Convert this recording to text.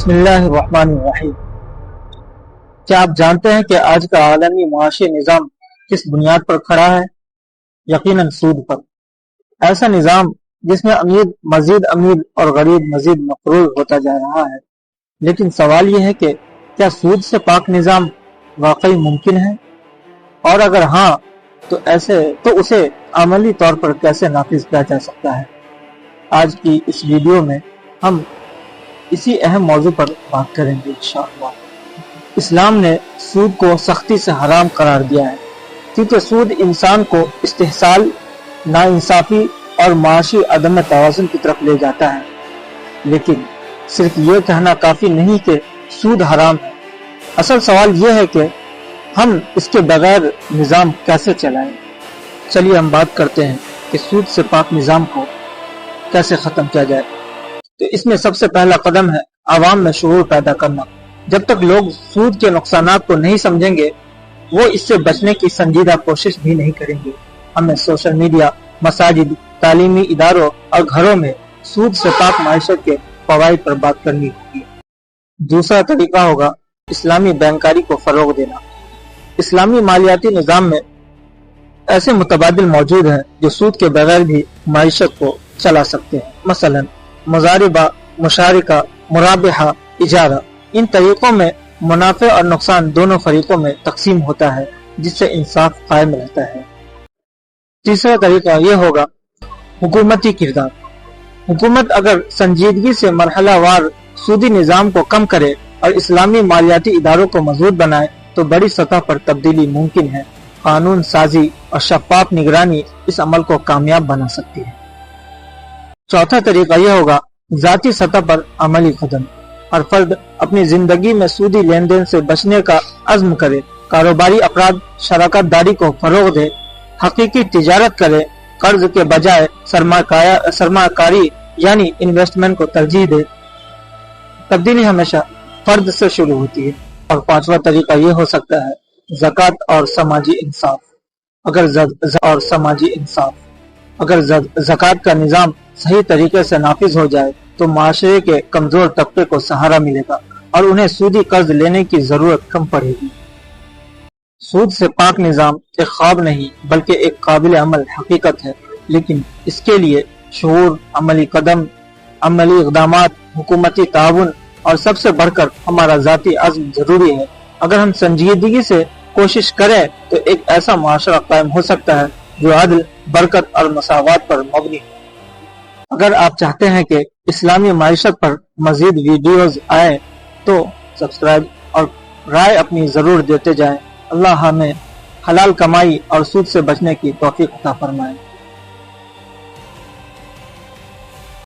بسم اللہ الرحمن الرحیم۔ کیا آپ جانتے ہیں کہ آج کا عالمی معاشی نظام کس بنیاد پر کھڑا ہے؟ یقیناً سود پر۔ ایسا نظام جس میں امیر مزید امیر اور غریب مزید مقروض ہوتا جا رہا ہے۔ لیکن سوال یہ ہے کہ کیا سود سے پاک نظام واقعی ممکن ہے؟ اور اگر ہاں تو اسے عملی طور پر کیسے نافذ کیا جا سکتا ہے؟ آج کی اس ویڈیو میں ہم اسی اہم موضوع پر بات کریں گے انشاءاللہ۔ اسلام نے سود کو سختی سے حرام قرار دیا ہے، کیونکہ سود انسان کو استحصال، ناانصافی اور معاشی عدم توازن کی طرف لے جاتا ہے۔ لیکن صرف یہ کہنا کافی نہیں کہ سود حرام ہے۔ اصل سوال یہ ہے کہ ہم اس کے بغیر نظام کیسے چلائیں۔ چلیے ہم بات کرتے ہیں کہ سود سے پاک نظام کو کیسے ختم کیا جائے۔ تو اس میں سب سے پہلا قدم ہے عوام میں شعور پیدا کرنا۔ جب تک لوگ سود کے نقصانات کو نہیں سمجھیں گے، وہ اس سے بچنے کی سنجیدہ کوشش بھی نہیں کریں گے۔ ہمیں سوشل میڈیا، مساجد، تعلیمی اداروں اور گھروں میں سود سے پاک معیشت کے فوائد پر بات کرنی ہوگی۔ دوسرا طریقہ ہوگا اسلامی بینکاری کو فروغ دینا۔ اسلامی مالیاتی نظام میں ایسے متبادل موجود ہیں جو سود کے بغیر بھی معیشت کو چلا سکتے ہیں۔ مثلا مضاربہ، مشارکہ، مرابحہ، اجارہ۔ ان طریقوں میں منافع اور نقصان دونوں فریقوں میں تقسیم ہوتا ہے، جس سے انصاف قائم رہتا ہے۔ تیسرا طریقہ یہ ہوگا حکومتی کردار۔ حکومت اگر سنجیدگی سے مرحلہ وار سودی نظام کو کم کرے اور اسلامی مالیاتی اداروں کو مضبوط بنائے تو بڑی سطح پر تبدیلی ممکن ہے۔ قانون سازی اور شفاف نگرانی اس عمل کو کامیاب بنا سکتی ہے۔ چوتھا طریقہ یہ ہوگا ذاتی سطح پر عملی قدم۔ ہر فرد اپنی زندگی میں سودی لین دین سے بچنے کا عزم کرے، کاروباری افراد شراکت داری کو فروغ دے، حقیقی تجارت کرے، قرض کے بجائے سرمایہ کاری یعنی انویسٹمنٹ کو ترجیح دے۔ تبدیلی ہمیشہ فرد سے شروع ہوتی ہے۔ اور پانچواں طریقہ یہ ہو سکتا ہے زکوٰۃ اور سماجی انصاف۔ اگر زکوٰۃ کا نظام صحیح طریقے سے نافذ ہو جائے تو معاشرے کے کمزور طبقے کو سہارا ملے گا اور انہیں سودی قرض لینے کی ضرورت کم پڑے گی۔ سود سے پاک نظام ایک خواب نہیں بلکہ ایک قابل عمل حقیقت ہے، لیکن اس کے لیے شعور، عملی اقدامات، حکومتی تعاون اور سب سے بڑھ کر ہمارا ذاتی عزم ضروری ہے۔ اگر ہم سنجیدگی سے کوشش کریں تو ایک ایسا معاشرہ قائم ہو سکتا ہے جو عدل، برکت اور مساوات پر مبنی ہے۔ اگر آپ چاہتے ہیں کہ اسلامی معیشت پر مزید ویڈیوز آئیں تو سبسکرائب اور رائے اپنی ضرور دیتے جائیں۔ اللہ ہمیں حلال کمائی اور سود سے بچنے کی توفیق عطا فرمائے۔